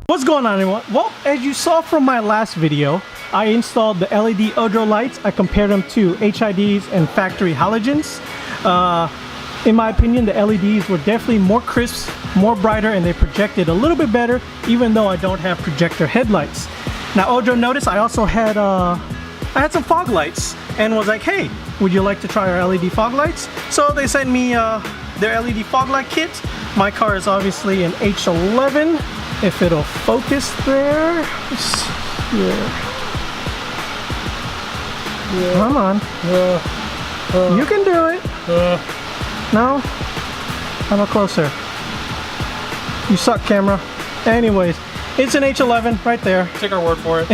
What's going on, everyone? Well, as you saw from my last video, I installed the LED oEdRo lights. I compared them to HIDs and factory halogens. In my opinion, the LEDs were definitely more crisp, more brighter, and they projected a little bit better, even though I don't have projector headlights. Now, oEdRo noticed I also had I had some fog lights and was like, hey, would you like to try our LED fog lights? So they sent me their LED fog light kit. My car is obviously an H11. If it'll focus there. Yeah. Come on. You can do it. No? How about closer? You suck, camera. Anyways, it's an H11 right there. Take our word for it.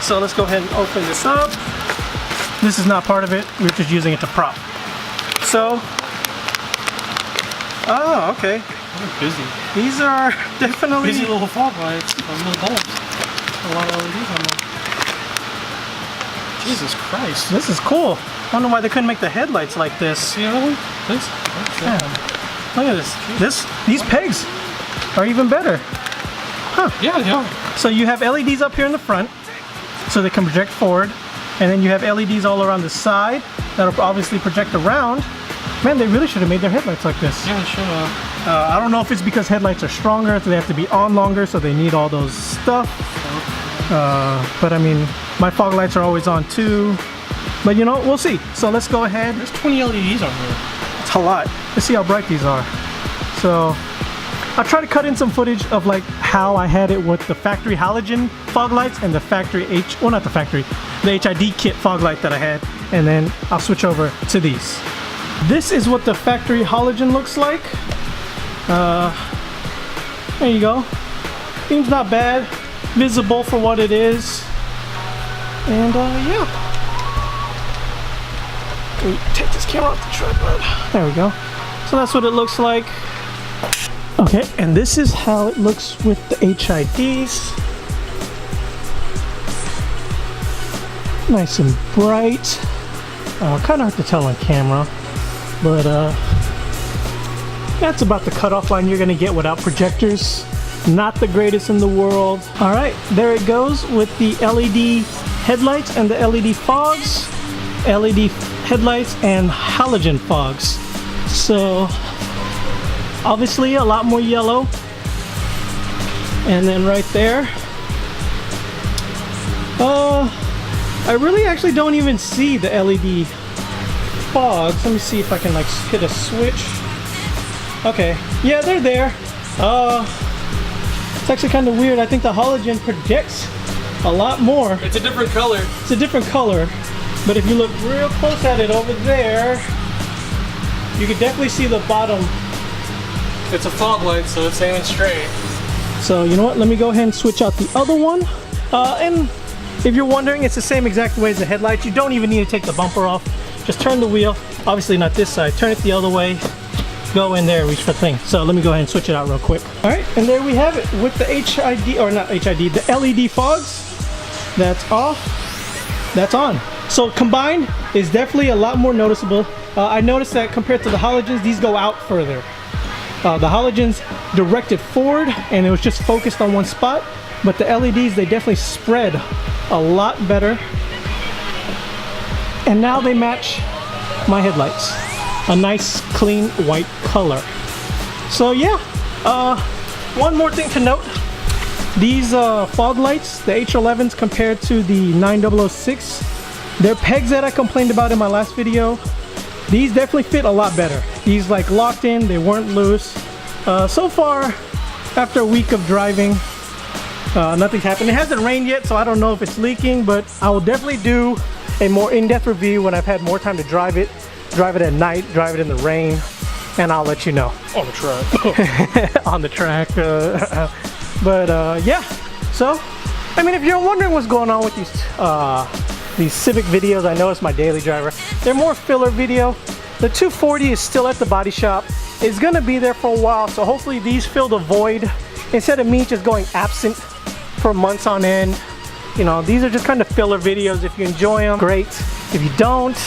So let's go ahead and open this up. This is not part of it. We're just using it to prop. So, oh, okay. We're busy. These are definitely busy little fog lights, little bulbs. A lot of LEDs on them. Jesus Christ. This is cool. I don't know why they couldn't make the headlights like this. See the other one? This? Yeah. Look at this. These pegs are even better. Huh. Yeah. So you have LEDs up here in the front, so they can project forward, and then you have LEDs all around the side that'll obviously project around. Man, they really should have made their headlights like this. Yeah, they should have. I don't know if it's because headlights are stronger, so they have to be on longer, so they need all those stuff. But I mean, my fog lights are always on too. But you know, we'll see. So let's go ahead. There's 20 LEDs on here. It's a lot. Let's see how bright these are. So I'll try to cut in some footage of like how I had it with the factory halogen fog lights and the factory the HID kit fog light that I had, and then I'll switch over to these. This is what the factory halogen looks like. There you go. Seems not bad. Visible for what it is. And yeah. Let me take this camera off the tripod. There we go. So that's what it looks like. Okay, and this is how it looks with the HIDs. Nice and bright. Kind of hard to tell on camera, but that's about the cutoff line you're gonna get without projectors. Not the greatest in the world. All right, there it goes with the LED headlights and the LED fogs, LED headlights and halogen fogs. So obviously a lot more yellow. And then right there, I really actually don't even see the LED fogs. Let me see if I can like hit a switch. Okay, yeah, they're there. It's actually kind of weird. I think the halogen projects a lot more. It's a different color. It's a different color, but if you look real close at it over there, you can definitely see the bottom. It's a fog light, so it's aiming straight. So you know what? Let me go ahead and switch out the other one. And if you're wondering, it's the same exact way as the headlights. You don't even need to take the bumper off. Just turn the wheel. Obviously not this side. Turn it the other way. Go in there, reach for the thing. So let me go ahead and switch it out real quick. All right, and there we have it with the HID, or not HID, the LED fogs. That's off, that's on. So combined is definitely a lot more noticeable. I noticed that compared to the halogens, these go out further. The halogens directed forward and it was just focused on one spot, but the LEDs, they definitely spread a lot better. And now they match my headlights. A nice clean white color. So yeah, one more thing to note. These fog lights, the H11s compared to the 9006, their pegs that I complained about in my last video, these definitely fit a lot better. These like locked in, they weren't loose. So far, after a week of driving, nothing's happened. It hasn't rained yet, so I don't know if it's leaking, but I will definitely do a more in-depth review when I've had more time to drive it at night, drive it in the rain, and I'll let you know. On the track. On the track. But yeah, so I mean, if you're wondering what's going on with these Civic videos, I know it's my daily driver. They're more filler video. The 240 is still at the body shop. It's gonna be there for a while, so hopefully these fill the void instead of me just going absent for months on end. You know, these are just kind of filler videos. If you enjoy them, great. If you don't,